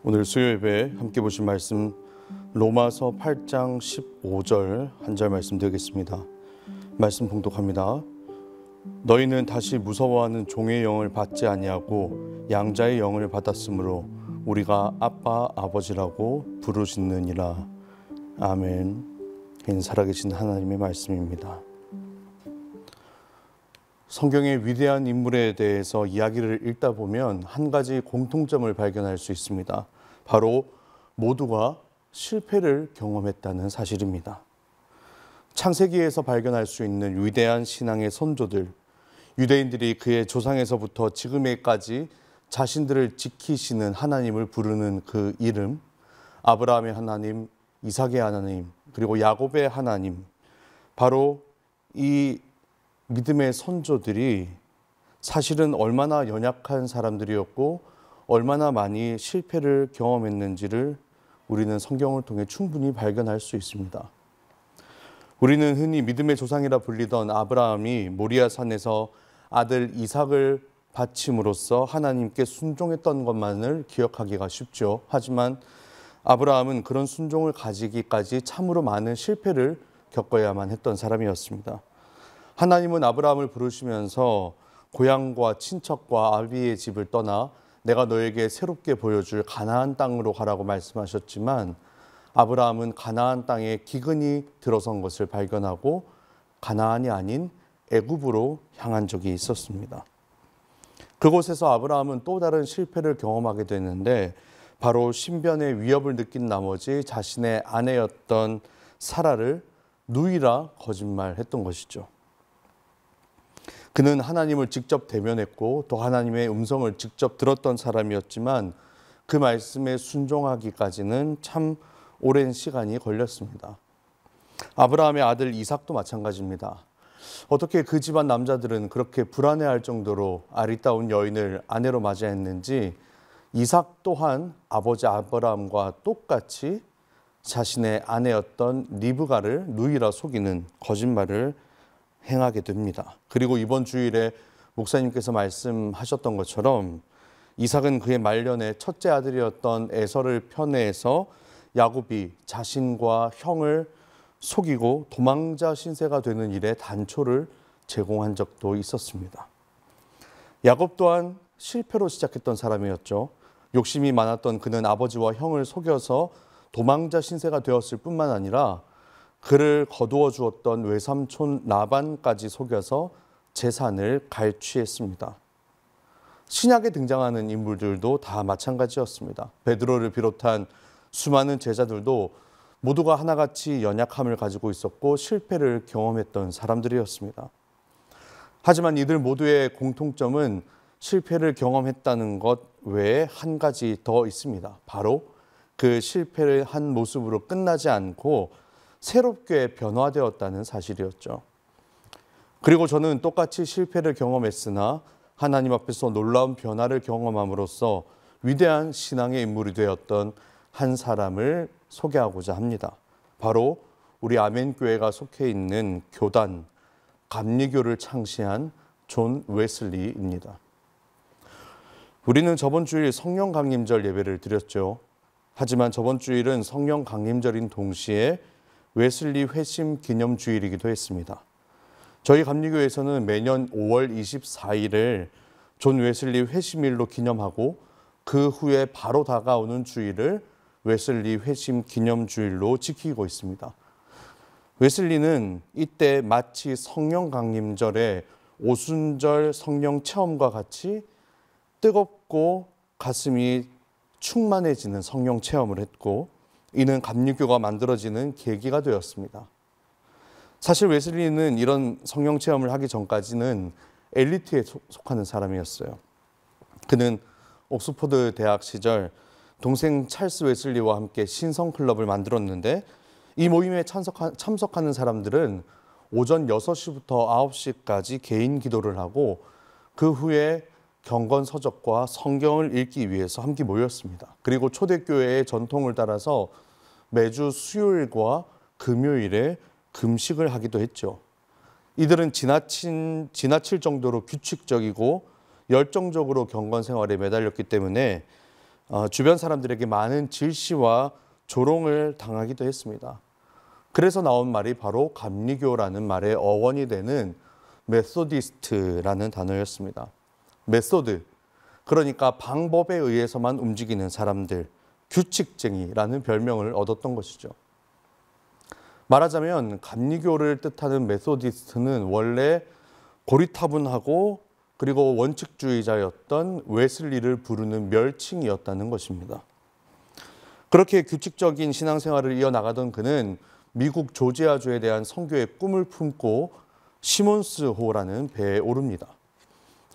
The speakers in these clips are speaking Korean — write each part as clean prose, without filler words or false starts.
오늘 수요 예배 함께 보신 말씀 로마서 8장 15절 한 절 말씀 드리겠습니다. 말씀 봉독합니다. 너희는 다시 무서워하는 종의 영을 받지 아니하고 양자의 영을 받았으므로 우리가 아빠 아버지라고 부르짖느니라. 아멘. 살아계신 하나님의 말씀입니다. 성경의 위대한 인물에 대해서 이야기를 읽다 보면 한 가지 공통점을 발견할 수 있습니다. 바로 모두가 실패를 경험했다는 사실입니다. 창세기에서 발견할 수 있는 위대한 신앙의 선조들, 유대인들이 그의 조상에서부터 지금에까지 자신들을 지키시는 하나님을 부르는 그 이름, 아브라함의 하나님, 이삭의 하나님, 그리고 야곱의 하나님, 바로 이 믿음의 선조들이 사실은 얼마나 연약한 사람들이었고 얼마나 많이 실패를 경험했는지를 우리는 성경을 통해 충분히 발견할 수 있습니다. 우리는 흔히 믿음의 조상이라 불리던 아브라함이 모리아 산에서 아들 이삭을 바침으로써 하나님께 순종했던 것만을 기억하기가 쉽죠. 하지만 아브라함은 그런 순종을 가지기까지 참으로 많은 실패를 겪어야만 했던 사람이었습니다. 하나님은 아브라함을 부르시면서 고향과 친척과 아비의 집을 떠나 내가 너에게 새롭게 보여줄 가나안 땅으로 가라고 말씀하셨지만 아브라함은 가나안 땅에 기근이 들어선 것을 발견하고 가나안이 아닌 애굽으로 향한 적이 있었습니다. 그곳에서 아브라함은 또 다른 실패를 경험하게 됐는데 바로 신변의 위협을 느낀 나머지 자신의 아내였던 사라를 누이라 거짓말했던 것이죠. 그는 하나님을 직접 대면했고 또 하나님의 음성을 직접 들었던 사람이었지만 그 말씀에 순종하기까지는 참 오랜 시간이 걸렸습니다. 아브라함의 아들 이삭도 마찬가지입니다. 어떻게 그 집안 남자들은 그렇게 불안해할 정도로 아리따운 여인을 아내로 맞이했는지 이삭 또한 아버지 아브라함과 똑같이 자신의 아내였던 리브가를 누이라 속이는 거짓말을 행하게 됩니다. 그리고 이번 주일에 목사님께서 말씀하셨던 것처럼 이삭은 그의 말년에 첫째 아들이었던 에서를 편애해서 야곱이 자신과 형을 속이고 도망자 신세가 되는 일에 단초를 제공한 적도 있었습니다. 야곱 또한 실패로 시작했던 사람이었죠. 욕심이 많았던 그는 아버지와 형을 속여서 도망자 신세가 되었을 뿐만 아니라 그를 거두어 주었던 외삼촌 라반까지 속여서 재산을 갈취했습니다. 신약에 등장하는 인물들도 다 마찬가지였습니다. 베드로를 비롯한 수많은 제자들도 모두가 하나같이 연약함을 가지고 있었고 실패를 경험했던 사람들이었습니다. 하지만 이들 모두의 공통점은 실패를 경험했다는 것 외에 한 가지 더 있습니다. 바로 그 실패를 한 모습으로 끝나지 않고 새롭게 변화되었다는 사실이었죠. 그리고 저는 똑같이 실패를 경험했으나 하나님 앞에서 놀라운 변화를 경험함으로써 위대한 신앙의 인물이 되었던 한 사람을 소개하고자 합니다. 바로 우리 아멘교회가 속해 있는 교단 감리교를 창시한 존 웨슬리입니다. 우리는 저번 주일 성령 강림절 예배를 드렸죠. 하지만 저번 주일은 성령 강림절인 동시에 웨슬리 회심 기념 주일이기도 했습니다. 저희 감리교회에서는 매년 5월 24일을 존 웨슬리 회심일로 기념하고 그 후에 바로 다가오는 주일을 웨슬리 회심 기념 주일로 지키고 있습니다. 웨슬리는 이때 마치 성령 강림절의 오순절 성령 체험과 같이 뜨겁고 가슴이 충만해지는 성령 체험을 했고 이는 감리교가 만들어지는 계기가 되었습니다. 사실 웨슬리는 이런 성령 체험을 하기 전까지는 엘리트에 속하는 사람이었어요. 그는 옥스퍼드 대학 시절 동생 찰스 웨슬리와 함께 신성 클럽을 만들었는데 이 모임에 참석하는 사람들은 오전 6시부터 9시까지 개인 기도를 하고 그 후에 경건 서적과 성경을 읽기 위해서 함께 모였습니다. 그리고 초대교회의 전통을 따라서 매주 수요일과 금요일에 금식을 하기도 했죠. 이들은 지나칠 정도로 규칙적이고 열정적으로 경건 생활에 매달렸기 때문에 주변 사람들에게 많은 질시와 조롱을 당하기도 했습니다. 그래서 나온 말이 바로 감리교라는 말의 어원이 되는 메소디스트라는 단어였습니다. 메소드, 그러니까 방법에 의해서만 움직이는 사람들, 규칙쟁이라는 별명을 얻었던 것이죠. 말하자면 감리교를 뜻하는 메소디스트는 원래 고리타분하고 그리고 원칙주의자였던 웨슬리를 부르는 멸칭이었다는 것입니다. 그렇게 규칙적인 신앙생활을 이어나가던 그는 미국 조지아주에 대한 선교의 꿈을 품고 시몬스호라는 배에 오릅니다.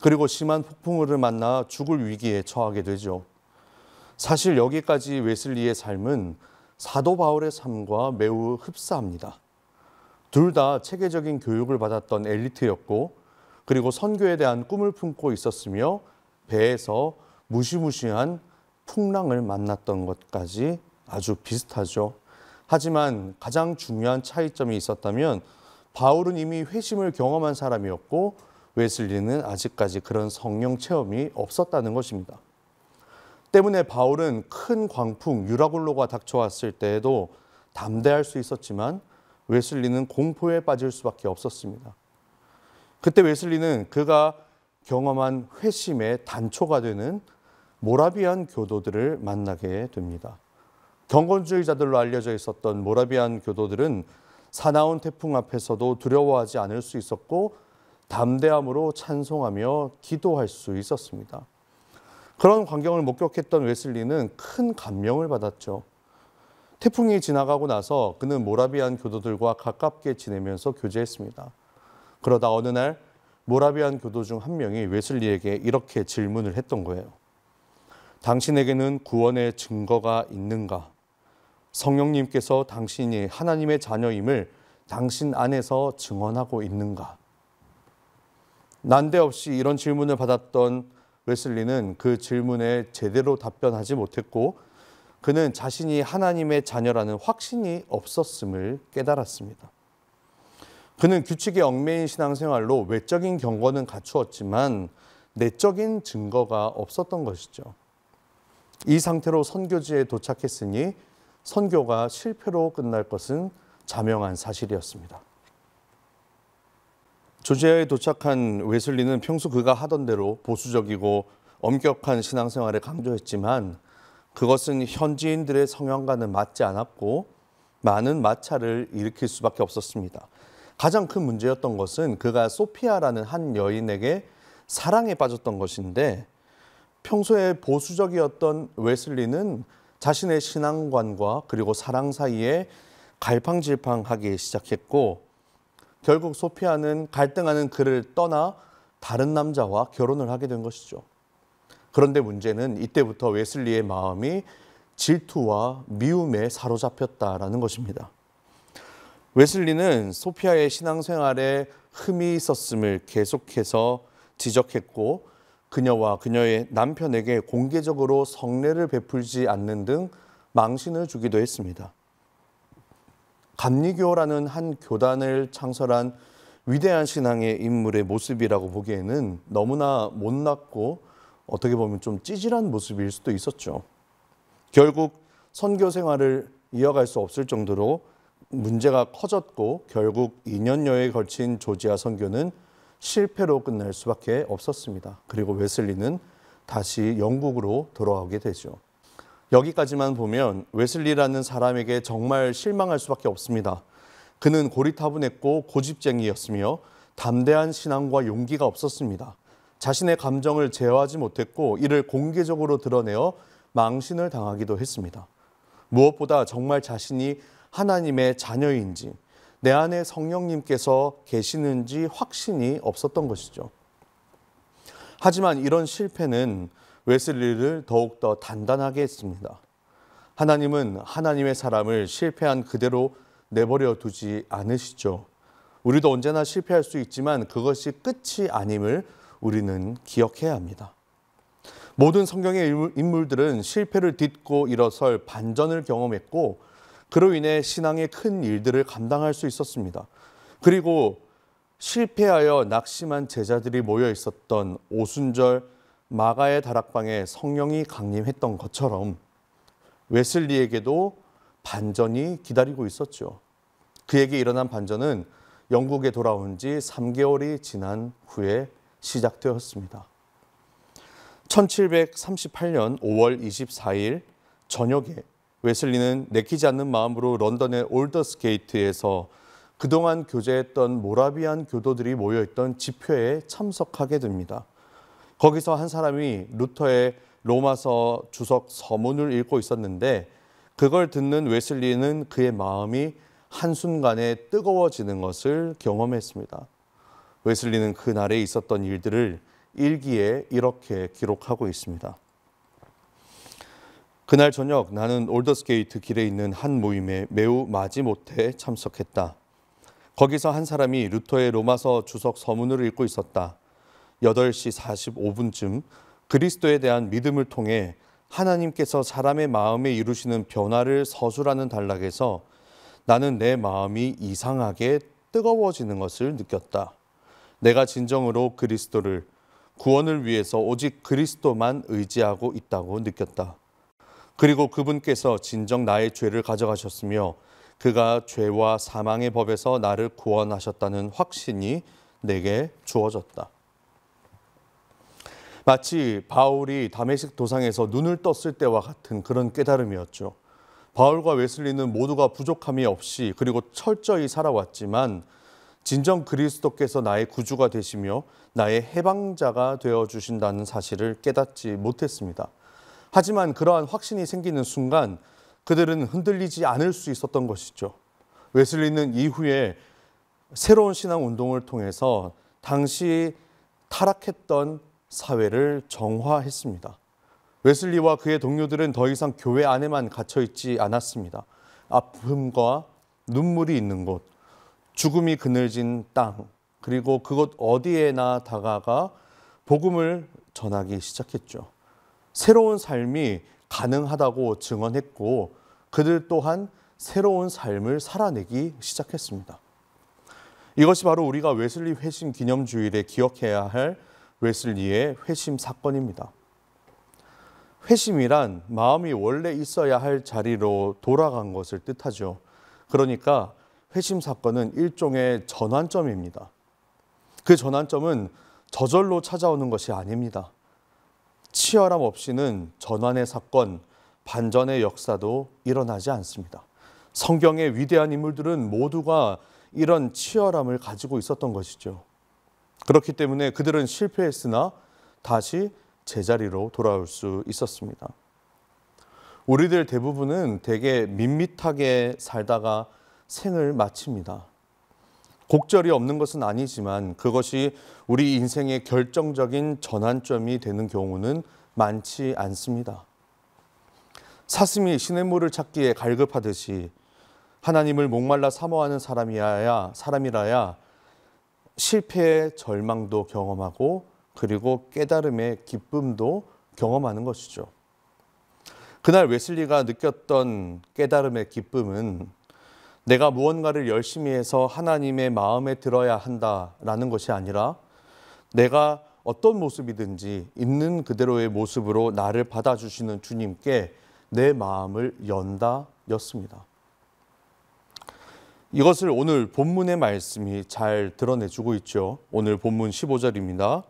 그리고 심한 폭풍우를 만나 죽을 위기에 처하게 되죠. 사실 여기까지 웨슬리의 삶은 사도 바울의 삶과 매우 흡사합니다. 둘 다 체계적인 교육을 받았던 엘리트였고 그리고 선교에 대한 꿈을 품고 있었으며 배에서 무시무시한 풍랑을 만났던 것까지 아주 비슷하죠. 하지만 가장 중요한 차이점이 있었다면 바울은 이미 회심을 경험한 사람이었고 웨슬리는 아직까지 그런 성령 체험이 없었다는 것입니다. 때문에 바울은 큰 광풍 유라굴로가 닥쳐왔을 때에도 담대할 수 있었지만 웨슬리는 공포에 빠질 수밖에 없었습니다. 그때 웨슬리는 그가 경험한 회심의 단초가 되는 모라비안 교도들을 만나게 됩니다. 경건주의자들로 알려져 있었던 모라비안 교도들은 사나운 태풍 앞에서도 두려워하지 않을 수 있었고 담대함으로 찬송하며 기도할 수 있었습니다. 그런 광경을 목격했던 웨슬리는 큰 감명을 받았죠. 태풍이 지나가고 나서 그는 모라비안 교도들과 가깝게 지내면서 교제했습니다. 그러다 어느 날 모라비안 교도 중 한 명이 웨슬리에게 이렇게 질문을 했던 거예요. 당신에게는 구원의 증거가 있는가? 성령님께서 당신이 하나님의 자녀임을 당신 안에서 증언하고 있는가? 난데없이 이런 질문을 받았던 웨슬리는 그 질문에 제대로 답변하지 못했고 그는 자신이 하나님의 자녀라는 확신이 없었음을 깨달았습니다. 그는 규칙에 얽매인 신앙생활로 외적인 경건은 갖추었지만 내적인 증거가 없었던 것이죠. 이 상태로 선교지에 도착했으니 선교가 실패로 끝날 것은 자명한 사실이었습니다. 조지아에 도착한 웨슬리는 평소 그가 하던 대로 보수적이고 엄격한 신앙생활을 강조했지만 그것은 현지인들의 성향과는 맞지 않았고 많은 마찰을 일으킬 수밖에 없었습니다. 가장 큰 문제였던 것은 그가 소피아라는 한 여인에게 사랑에 빠졌던 것인데 평소에 보수적이었던 웨슬리는 자신의 신앙관과 그리고 사랑 사이에 갈팡질팡하기 시작했고 결국 소피아는 갈등하는 그를 떠나 다른 남자와 결혼을 하게 된 것이죠. 그런데 문제는 이때부터 웨슬리의 마음이 질투와 미움에 사로잡혔다라는 것입니다. 웨슬리는 소피아의 신앙생활에 흠이 있었음을 계속해서 지적했고 그녀와 그녀의 남편에게 공개적으로 성례를 베풀지 않는 등 망신을 주기도 했습니다. 감리교라는 한 교단을 창설한 위대한 신앙의 인물의 모습이라고 보기에는 너무나 못났고 어떻게 보면 좀 찌질한 모습일 수도 있었죠. 결국 선교 생활을 이어갈 수 없을 정도로 문제가 커졌고 결국 2년여에 걸친 조지아 선교는 실패로 끝날 수밖에 없었습니다. 그리고 웨슬리는 다시 영국으로 돌아오게 되죠. 여기까지만 보면 웨슬리라는 사람에게 정말 실망할 수밖에 없습니다. 그는 고리타분했고 고집쟁이였으며 담대한 신앙과 용기가 없었습니다. 자신의 감정을 제어하지 못했고 이를 공개적으로 드러내어 망신을 당하기도 했습니다. 무엇보다 정말 자신이 하나님의 자녀인지 내 안에 성령님께서 계시는지 확신이 없었던 것이죠. 하지만 이런 실패는 웨슬리를 더욱더 단단하게 했습니다. 하나님은 하나님의 사람을 실패한 그대로 내버려 두지 않으시죠. 우리도 언제나 실패할 수 있지만 그것이 끝이 아님을 우리는 기억해야 합니다. 모든 성경의 인물들은 실패를 딛고 일어설 반전을 경험했고 그로 인해 신앙의 큰 일들을 감당할 수 있었습니다. 그리고 실패하여 낙심한 제자들이 모여 있었던 오순절 마가의 다락방에 성령이 강림했던 것처럼 웨슬리에게도 반전이 기다리고 있었죠. 그에게 일어난 반전은 영국에 돌아온 지 3개월이 지난 후에 시작되었습니다. 1738년 5월 24일 저녁에 웨슬리는 내키지 않는 마음으로 런던의 올더스게이트에서 그동안 교제했던 모라비안 교도들이 모여있던 집회에 참석하게 됩니다. 거기서 한 사람이 루터의 로마서 주석 서문을 읽고 있었는데 그걸 듣는 웨슬리는 그의 마음이 한순간에 뜨거워지는 것을 경험했습니다. 웨슬리는 그날에 있었던 일들을 일기에 이렇게 기록하고 있습니다. 그날 저녁 나는 올더스게이트 길에 있는 한 모임에 매우 마지못해 참석했다. 거기서 한 사람이 루터의 로마서 주석 서문을 읽고 있었다. 8시 45분쯤 그리스도에 대한 믿음을 통해 하나님께서 사람의 마음에 이루시는 변화를 서술하는 단락에서 나는 내 마음이 이상하게 뜨거워지는 것을 느꼈다. 내가 진정으로 그리스도를 구원을 위해서 오직 그리스도만 의지하고 있다고 느꼈다. 그리고 그분께서 진정 나의 죄를 가져가셨으며 그가 죄와 사망의 법에서 나를 구원하셨다는 확신이 내게 주어졌다. 마치 바울이 다메섹 도상에서 눈을 떴을 때와 같은 그런 깨달음이었죠. 바울과 웨슬리는 모두가 부족함이 없이 그리고 철저히 살아왔지만 진정 그리스도께서 나의 구주가 되시며 나의 해방자가 되어주신다는 사실을 깨닫지 못했습니다. 하지만 그러한 확신이 생기는 순간 그들은 흔들리지 않을 수 있었던 것이죠. 웨슬리는 이후에 새로운 신앙 운동을 통해서 당시 타락했던 사회를 정화했습니다. 웨슬리와 그의 동료들은 더 이상 교회 안에만 갇혀 있지 않았습니다. 아픔과 눈물이 있는 곳, 죽음이 그늘진 땅, 그리고 그곳 어디에나 다가가 복음을 전하기 시작했죠. 새로운 삶이 가능하다고 증언했고 그들 또한 새로운 삶을 살아내기 시작했습니다. 이것이 바로 우리가 웨슬리 회심 기념주일에 기억해야 할 웨슬리의 회심 사건입니다. 회심이란 마음이 원래 있어야 할 자리로 돌아간 것을 뜻하죠. 그러니까 회심 사건은 일종의 전환점입니다. 그 전환점은 저절로 찾아오는 것이 아닙니다. 치열함 없이는 전환의 사건, 반전의 역사도 일어나지 않습니다. 성경의 위대한 인물들은 모두가 이런 치열함을 가지고 있었던 것이죠. 그렇기 때문에 그들은 실패했으나 다시 제자리로 돌아올 수 있었습니다. 우리들 대부분은 되게 밋밋하게 살다가 생을 마칩니다. 곡절이 없는 것은 아니지만 그것이 우리 인생의 결정적인 전환점이 되는 경우는 많지 않습니다. 사슴이 시냇물을 찾기에 갈급하듯이 하나님을 목말라 사모하는 사람이라야 실패의 절망도 경험하고 그리고 깨달음의 기쁨도 경험하는 것이죠. 그날 웨슬리가 느꼈던 깨달음의 기쁨은 내가 무언가를 열심히 해서 하나님의 마음에 들어야 한다라는 것이 아니라 내가 어떤 모습이든지 있는 그대로의 모습으로 나를 받아주시는 주님께 내 마음을 연다였습니다. 이것을 오늘 본문의 말씀이 잘 드러내주고 있죠. 오늘 본문 15절입니다.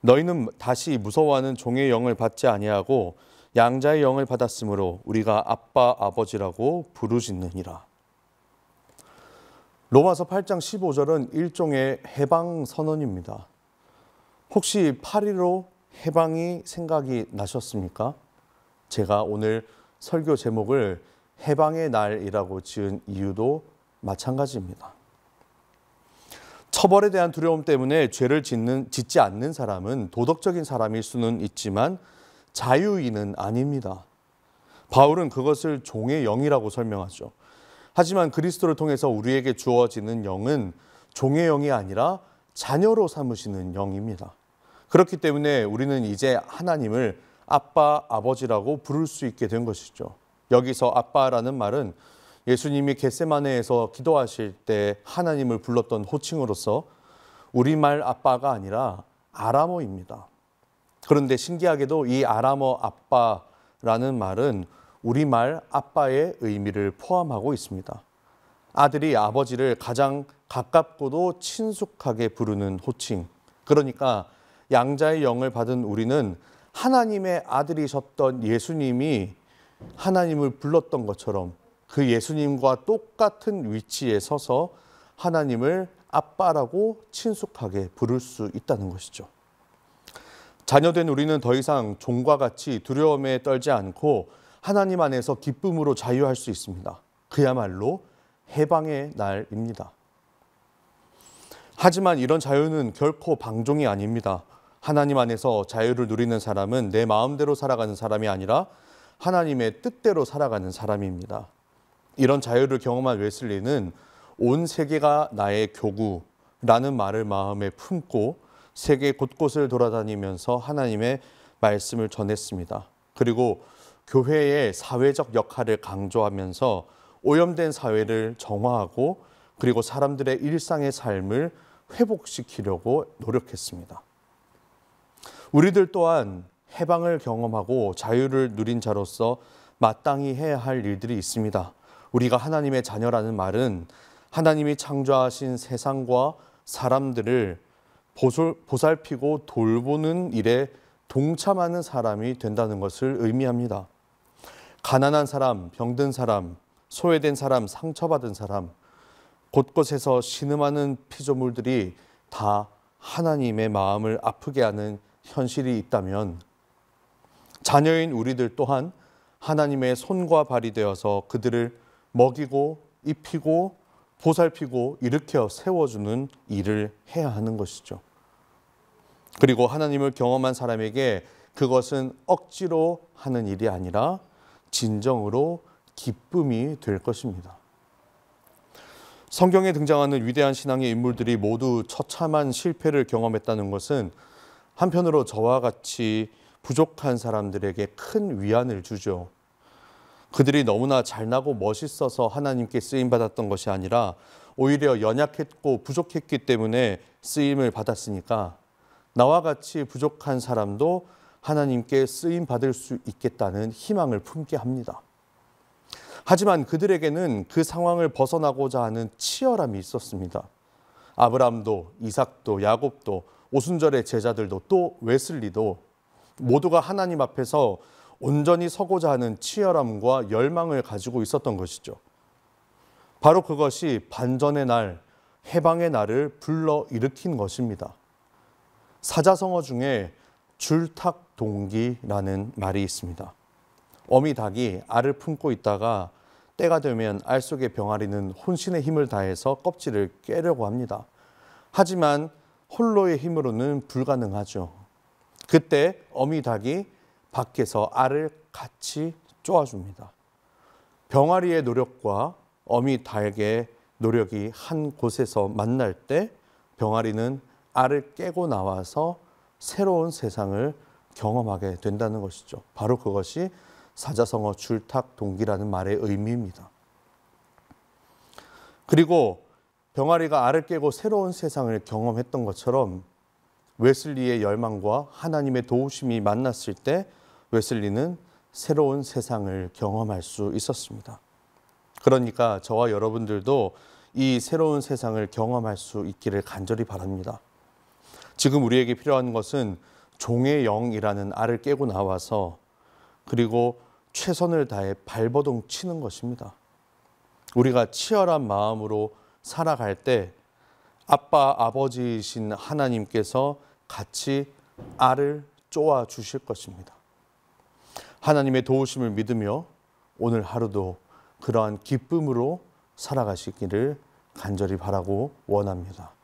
너희는 다시 무서워하는 종의 영을 받지 아니하고 양자의 영을 받았으므로 우리가 아빠 아버지라고 부르짖느니라. 로마서 8장 15절은 일종의 해방 선언입니다. 혹시 8.15 해방이 생각이 나셨습니까? 제가 오늘 설교 제목을 해방의 날이라고 지은 이유도 마찬가지입니다. 처벌에 대한 두려움 때문에 죄를 짓지 않는 사람은 도덕적인 사람일 수는 있지만 자유인은 아닙니다. 바울은 그것을 종의 영이라고 설명하죠. 하지만 그리스도를 통해서 우리에게 주어지는 영은 종의 영이 아니라 자녀로 삼으시는 영입니다. 그렇기 때문에 우리는 이제 하나님을 아빠, 아버지라고 부를 수 있게 된 것이죠. 여기서 아빠라는 말은 예수님이 겟세마네에서 기도하실 때 하나님을 불렀던 호칭으로서 우리말 아빠가 아니라 아람어입니다. 그런데 신기하게도 이 아람어 아빠라는 말은 우리말 아빠의 의미를 포함하고 있습니다. 아들이 아버지를 가장 가깝고도 친숙하게 부르는 호칭. 그러니까 양자의 영을 받은 우리는 하나님의 아들이셨던 예수님이 하나님을 불렀던 것처럼 그 예수님과 똑같은 위치에 서서 하나님을 아빠라고 친숙하게 부를 수 있다는 것이죠. 자녀된 우리는 더 이상 종과 같이 두려움에 떨지 않고 하나님 안에서 기쁨으로 자유할 수 있습니다. 그야말로 해방의 날입니다. 하지만 이런 자유는 결코 방종이 아닙니다. 하나님 안에서 자유를 누리는 사람은 내 마음대로 살아가는 사람이 아니라 하나님의 뜻대로 살아가는 사람입니다. 이런 자유를 경험한 웨슬리는 온 세계가 나의 교구라는 말을 마음에 품고 세계 곳곳을 돌아다니면서 하나님의 말씀을 전했습니다. 그리고 교회의 사회적 역할을 강조하면서 오염된 사회를 정화하고 그리고 사람들의 일상의 삶을 회복시키려고 노력했습니다. 우리들 또한 해방을 경험하고 자유를 누린 자로서 마땅히 해야 할 일들이 있습니다. 우리가 하나님의 자녀라는 말은 하나님이 창조하신 세상과 사람들을 보살피고 돌보는 일에 동참하는 사람이 된다는 것을 의미합니다. 가난한 사람, 병든 사람, 소외된 사람, 상처받은 사람, 곳곳에서 신음하는 피조물들이 다 하나님의 마음을 아프게 하는 현실이 있다면 자녀인 우리들 또한 하나님의 손과 발이 되어서 그들을 먹이고 입히고 보살피고 일으켜 세워주는 일을 해야 하는 것이죠. 그리고 하나님을 경험한 사람에게 그것은 억지로 하는 일이 아니라 진정으로 기쁨이 될 것입니다. 성경에 등장하는 위대한 신앙의 인물들이 모두 처참한 실패를 경험했다는 것은 한편으로 저와 같이 부족한 사람들에게 큰 위안을 주죠. 그들이 너무나 잘나고 멋있어서 하나님께 쓰임받았던 것이 아니라 오히려 연약했고 부족했기 때문에 쓰임을 받았으니까 나와 같이 부족한 사람도 하나님께 쓰임받을 수 있겠다는 희망을 품게 합니다. 하지만 그들에게는 그 상황을 벗어나고자 하는 치열함이 있었습니다. 아브라함도 이삭도 야곱도 오순절의 제자들도 또 웨슬리도 모두가 하나님 앞에서 온전히 서고자 하는 치열함과 열망을 가지고 있었던 것이죠. 바로 그것이 반전의 날, 해방의 날을 불러일으킨 것입니다. 사자성어 중에 줄탁동기라는 말이 있습니다. 어미 닭이 알을 품고 있다가 때가 되면 알 속의 병아리는 혼신의 힘을 다해서 껍질을 깨려고 합니다. 하지만 홀로의 힘으로는 불가능하죠. 그때 어미 닭이 밖에서 알을 같이 쪼아줍니다. 병아리의 노력과 어미 닭의 노력이 한 곳에서 만날 때 병아리는 알을 깨고 나와서 새로운 세상을 경험하게 된다는 것이죠. 바로 그것이 사자성어 줄탁동기라는 말의 의미입니다. 그리고 병아리가 알을 깨고 새로운 세상을 경험했던 것처럼 웨슬리의 열망과 하나님의 도우심이 만났을 때 웨슬리는 새로운 세상을 경험할 수 있었습니다. 그러니까 저와 여러분들도 이 새로운 세상을 경험할 수 있기를 간절히 바랍니다. 지금 우리에게 필요한 것은 종의 영이라는 알을 깨고 나와서 그리고 최선을 다해 발버둥 치는 것입니다. 우리가 치열한 마음으로 살아갈 때 아빠, 아버지이신 하나님께서 같이 알을 쪼아 주실 것입니다. 하나님의 도우심을 믿으며 오늘 하루도 그러한 기쁨으로 살아가시기를 간절히 바라고 원합니다.